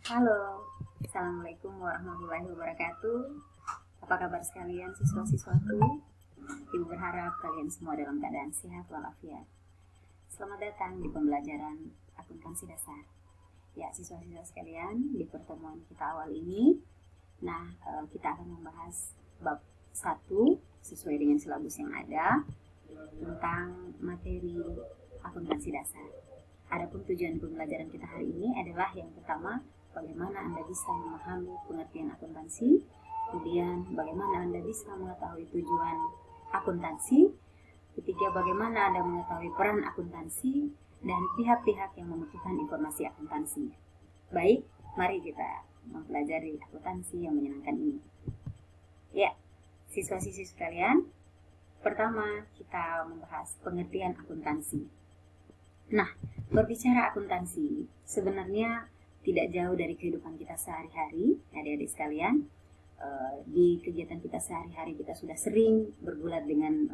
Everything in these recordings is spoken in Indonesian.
Halo, Assalamualaikum warahmatullahi wabarakatuh. Apa kabar sekalian siswa-siswaku? Ibu berharap kalian semua dalam keadaan sehat walafiat. Selamat datang di pembelajaran akuntansi dasar. Ya, siswa-siswa sekalian, di pertemuan kita awal ini, kita akan membahas bab 1 sesuai dengan silabus yang ada tentang materi akuntansi dasar. Adapun tujuan pembelajaran kita hari ini adalah yang pertama, bagaimana Anda bisa memahami pengertian akuntansi, kemudian bagaimana Anda bisa mengetahui tujuan akuntansi, ketiga bagaimana Anda mengetahui peran akuntansi, dan pihak-pihak yang membutuhkan informasi akuntansi. Baik, mari kita mempelajari akuntansi yang menyenangkan ini. Ya, siswa-siswi sekalian, pertama kita membahas pengertian akuntansi. Nah, berbicara akuntansi, sebenarnya tidak jauh dari kehidupan kita sehari-hari, adik-adik sekalian. Di kegiatan kita sehari-hari kita sudah sering bergulat dengan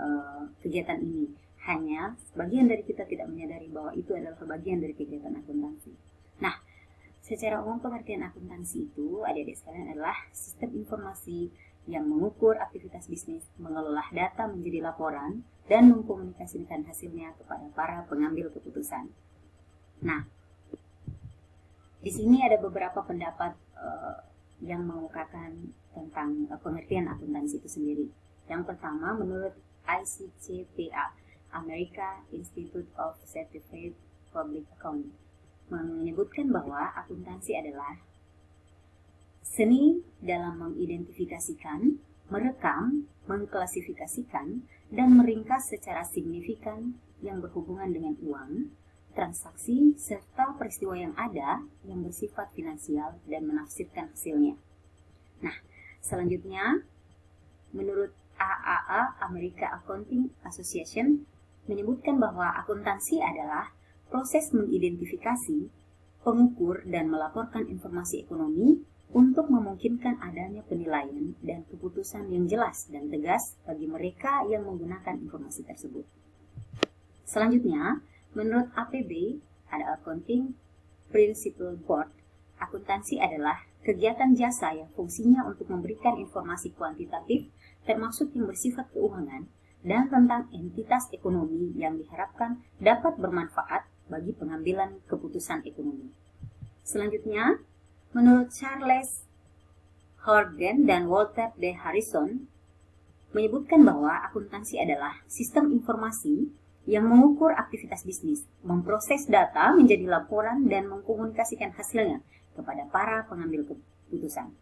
kegiatan ini. Hanya sebagian dari kita tidak menyadari bahwa itu adalah bagian dari kegiatan akuntansi. Nah, secara umum pengertian akuntansi itu, adik-adik sekalian, adalah sistem informasi yang mengukur aktivitas bisnis, mengelola data menjadi laporan, dan mengkomunikasikan hasilnya kepada para pengambil keputusan. Nah, di sini ada beberapa pendapat yang mengungkapkan tentang pengertian akuntansi itu sendiri. Yang pertama, menurut ICCPA, American Institute of Certified Public Accounting, menyebutkan bahwa akuntansi adalah seni dalam mengidentifikasikan, merekam, mengklasifikasikan, dan meringkas secara signifikan yang berhubungan dengan uang, transaksi, serta peristiwa yang ada yang bersifat finansial dan menafsirkan hasilnya. Nah, selanjutnya, menurut AAA, American Accounting Association, menyebutkan bahwa akuntansi adalah proses mengidentifikasi, pengukur, dan melaporkan informasi ekonomi untuk memungkinkan adanya penilaian dan keputusan yang jelas dan tegas bagi mereka yang menggunakan informasi tersebut. Selanjutnya, menurut APB, ada Accounting Principle Board, akuntansi adalah kegiatan jasa yang fungsinya untuk memberikan informasi kuantitatif termasuk yang bersifat keuangan dan tentang entitas ekonomi yang diharapkan dapat bermanfaat bagi pengambilan keputusan ekonomi. Selanjutnya, menurut Charles Horgen dan Walter D. Harrison, menyebutkan bahwa akuntansi adalah sistem informasi yang mengukur aktivitas bisnis, memproses data menjadi laporan, dan mengkomunikasikan hasilnya kepada para pengambil keputusan.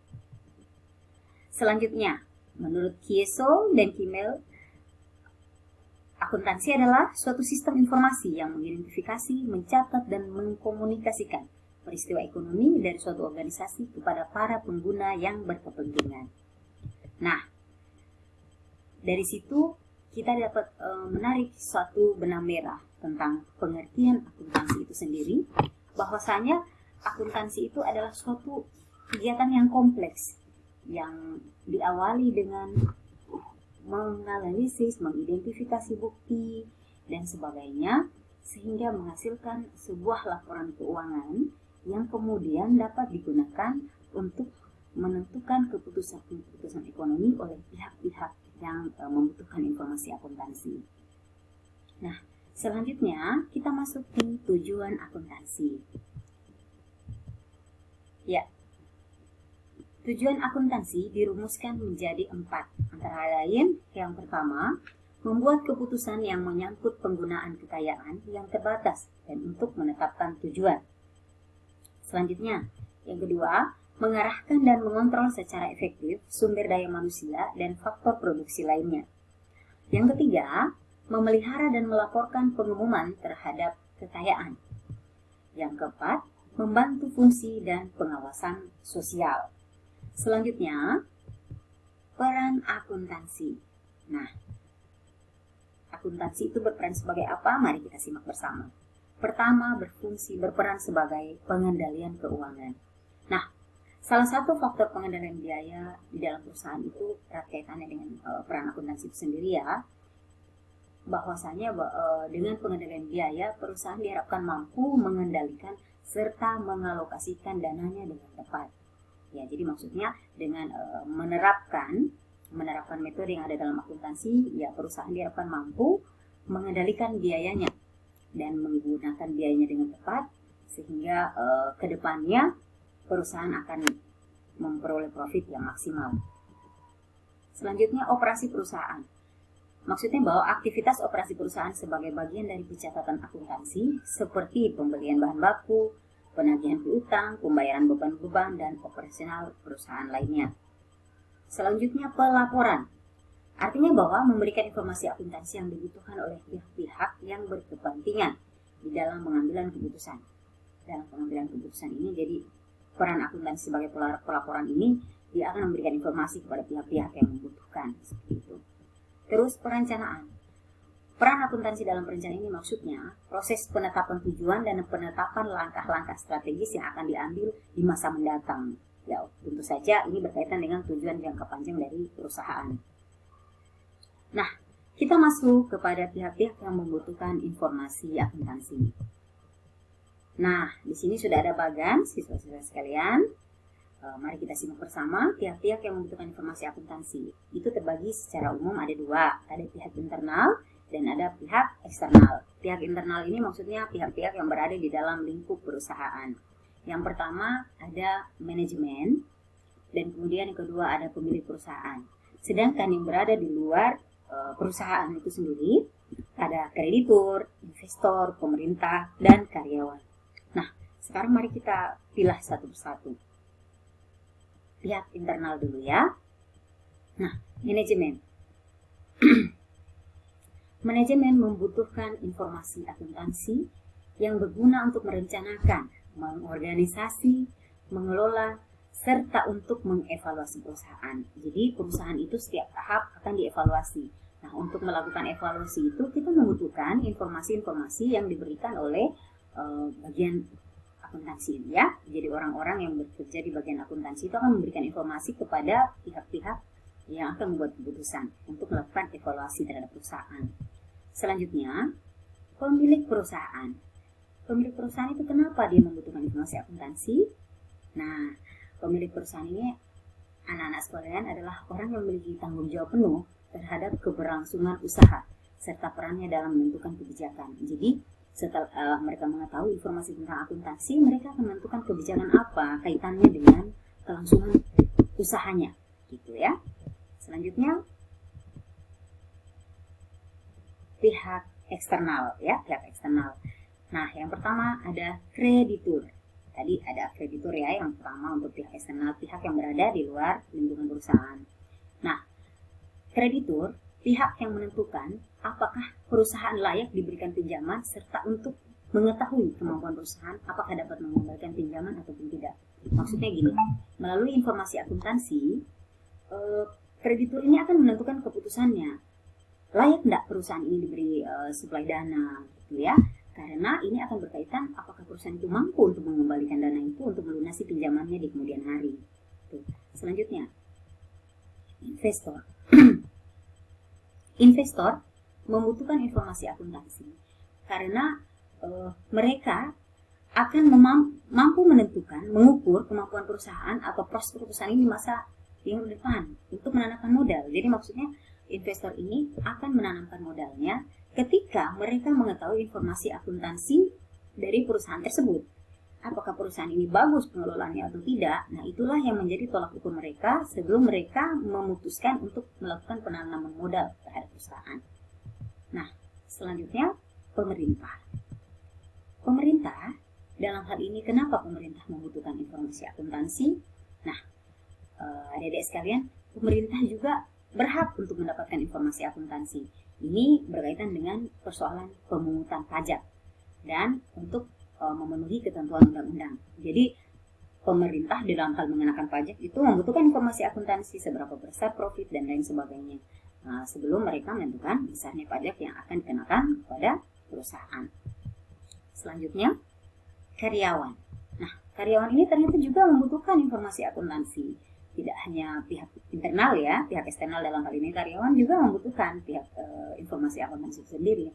Selanjutnya, menurut Kieso dan Kimmel, akuntansi adalah suatu sistem informasi yang mengidentifikasi, mencatat, dan mengkomunikasikan peristiwa ekonomi dari suatu organisasi kepada para pengguna yang berkepentingan. Nah, dari situ kita dapat menarik suatu benang merah tentang pengertian akuntansi itu sendiri, bahwasanya akuntansi itu adalah suatu kegiatan yang kompleks yang diawali dengan menganalisis, mengidentifikasi bukti, dan sebagainya, sehingga menghasilkan sebuah laporan keuangan yang kemudian dapat digunakan untuk menentukan keputusan ekonomi oleh pihak-pihak yang membutuhkan informasi akuntansi. Nah, selanjutnya kita masuk ke tujuan akuntansi. Ya, tujuan akuntansi dirumuskan menjadi 4, antara lain yang pertama, membuat keputusan yang menyangkut penggunaan kekayaan yang terbatas dan untuk menetapkan tujuan. Selanjutnya, yang kedua, mengarahkan dan mengontrol secara efektif sumber daya manusia dan faktor produksi lainnya. Yang ketiga, memelihara dan melaporkan pengumuman terhadap kekayaan. Yang keempat, membantu fungsi dan pengawasan sosial. Selanjutnya, peran akuntansi. Nah, akuntansi itu berperan sebagai apa? Mari kita simak bersama. Pertama, berperan sebagai pengendalian keuangan. Nah, salah satu faktor pengendalian biaya di dalam perusahaan itu erat kaitannya dengan peran akuntansi itu sendiri ya. bahwasanya dengan pengendalian biaya, perusahaan diharapkan mampu mengendalikan serta mengalokasikan dananya dengan tepat. Ya, jadi maksudnya dengan menerapkan metode yang ada dalam akuntansi, ya perusahaan diharapkan mampu mengendalikan biayanya dan menggunakan biayanya dengan tepat, sehingga kedepannya perusahaan akan memperoleh profit yang maksimal. Selanjutnya, operasi perusahaan. Maksudnya bahwa aktivitas operasi perusahaan sebagai bagian dari pencatatan akuntansi seperti pembelian bahan baku, penagihan piutang, pembayaran beban-beban, dan operasional perusahaan lainnya. Selanjutnya, pelaporan. Artinya bahwa memberikan informasi akuntansi yang dibutuhkan oleh pihak-pihak yang berkepentingan di dalam pengambilan keputusan. Dalam pengambilan keputusan ini, jadi peran akuntansi sebagai pelaporan ini, dia akan memberikan informasi kepada pihak-pihak yang membutuhkan, seperti itu. Terus, perencanaan. Peran akuntansi dalam perencanaan ini maksudnya proses penetapan tujuan dan penetapan langkah-langkah strategis yang akan diambil di masa mendatang. Ya, tentu saja ini berkaitan dengan tujuan jangka panjang dari perusahaan. Nah, kita masuk kepada pihak-pihak yang membutuhkan informasi akuntansi. Nah, di sini sudah ada bagan, siswa-siswa sekalian. Mari kita simak bersama pihak-pihak yang membutuhkan informasi akuntansi. Itu terbagi secara umum ada dua, ada pihak internal dan ada pihak eksternal. Pihak internal ini maksudnya pihak-pihak yang berada di dalam lingkup perusahaan. Yang pertama ada manajemen, dan kemudian yang kedua ada pemilik perusahaan. Sedangkan yang berada di luar perusahaan itu sendiri ada kreditur, investor, pemerintah, dan karyawan. Nah, sekarang mari kita pilah satu persatu. Pihak internal dulu ya. Nah, manajemen. Manajemen membutuhkan informasi akuntansi yang berguna untuk merencanakan, mengorganisasi, mengelola, serta untuk mengevaluasi perusahaan. Jadi perusahaan itu setiap tahap akan dievaluasi. Nah, untuk melakukan evaluasi itu kita membutuhkan informasi-informasi yang diberikan oleh bagian akuntansi ya. Jadi orang-orang yang bekerja di bagian akuntansi itu akan memberikan informasi kepada pihak-pihak yang akan membuat keputusan untuk melakukan evaluasi terhadap perusahaan. Selanjutnya, pemilik perusahaan. Pemilik perusahaan itu kenapa dia membutuhkan informasi akuntansi? Nah, pemilik perusahaan ini anak-anak sekalian adalah orang yang memiliki tanggung jawab penuh terhadap keberlangsungan usaha serta perannya dalam menentukan kebijakan. Jadi, setelah mereka mengetahui informasi tentang akuntansi, mereka akan menentukan kebijakan apa kaitannya dengan kelangsungan usahanya, gitu ya. Selanjutnya, pihak eksternal ya, pihak eksternal. Nah, yang pertama ada kreditur. Tadi ada kreditur ya, yang pertama untuk pihak eksternal, pihak yang berada di luar lingkungan perusahaan. Nah, kreditur, pihak yang menentukan apakah perusahaan layak diberikan pinjaman serta untuk mengetahui kemampuan perusahaan apakah dapat mengembalikan pinjaman ataupun tidak. Maksudnya gini, melalui informasi akuntansi, kreditur ini akan menentukan keputusannya. Layak tidak perusahaan ini diberi suplai dana, gitu ya? Karena ini akan berkaitan apakah perusahaan itu mampu untuk mengembalikan dana itu untuk melunasi pinjamannya di kemudian hari. Tuh. Selanjutnya, investor. Investor membutuhkan informasi akuntansi karena mereka akan mampu menentukan, mengukur kemampuan perusahaan atau prospek perusahaan ini di masa yang depan untuk menanamkan modal. Jadi maksudnya investor ini akan menanamkan modalnya ketika mereka mengetahui informasi akuntansi dari perusahaan tersebut. Apakah perusahaan ini bagus pengelolaannya atau tidak? Nah, itulah yang menjadi tolak ukur mereka sebelum mereka memutuskan untuk melakukan penanaman modal terhadap perusahaan. Nah, selanjutnya pemerintah. Pemerintah, dalam hal ini kenapa pemerintah membutuhkan informasi akuntansi? Nah, adik-adik sekalian, pemerintah juga berhak untuk mendapatkan informasi akuntansi. Ini berkaitan dengan persoalan pemungutan pajak dan untuk memenuhi ketentuan undang-undang. Jadi pemerintah di dalam hal mengenakan pajak itu membutuhkan informasi akuntansi seberapa besar profit dan lain sebagainya. Nah, sebelum mereka menentukan besarnya pajak yang akan dikenakan kepada perusahaan. Selanjutnya, karyawan. Nah, karyawan ini ternyata juga membutuhkan informasi akuntansi. tidak hanya pihak internal ya, pihak eksternal dalam hal ini karyawan juga membutuhkan pihak informasi akuntansi sendiri.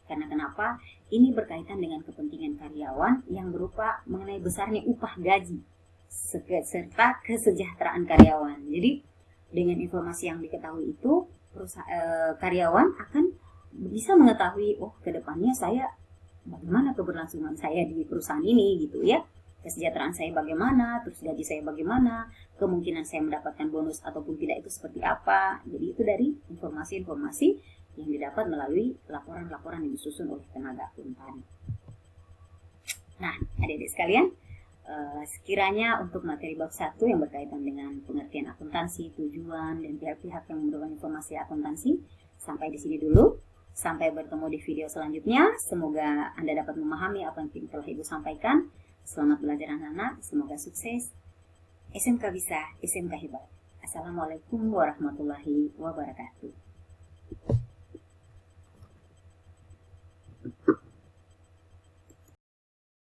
Karena kenapa? Ini berkaitan dengan kepentingan karyawan yang berupa mengenai besarnya upah gaji serta kesejahteraan karyawan. Jadi dengan informasi yang diketahui itu, karyawan akan bisa mengetahui, oh kedepannya saya bagaimana keberlangsungan saya di perusahaan ini gitu ya. Kesejahteraan saya bagaimana, terus gaji saya bagaimana, kemungkinan saya mendapatkan bonus ataupun tidak itu seperti apa. Jadi itu dari informasi-informasi yang didapat melalui laporan-laporan yang disusun oleh tenaga akuntan. Nah, adik-adik sekalian, sekiranya untuk materi bab 1 yang berkaitan dengan pengertian akuntansi, tujuan, dan pihak-pihak yang membutuhkan informasi akuntansi, sampai di sini dulu. Sampai bertemu di video selanjutnya. Semoga Anda dapat memahami apa yang telah Ibu sampaikan. Selamat belajar anak-anak, semoga sukses. SMK bisa, SMK hebat. Assalamualaikum warahmatullahi wabarakatuh.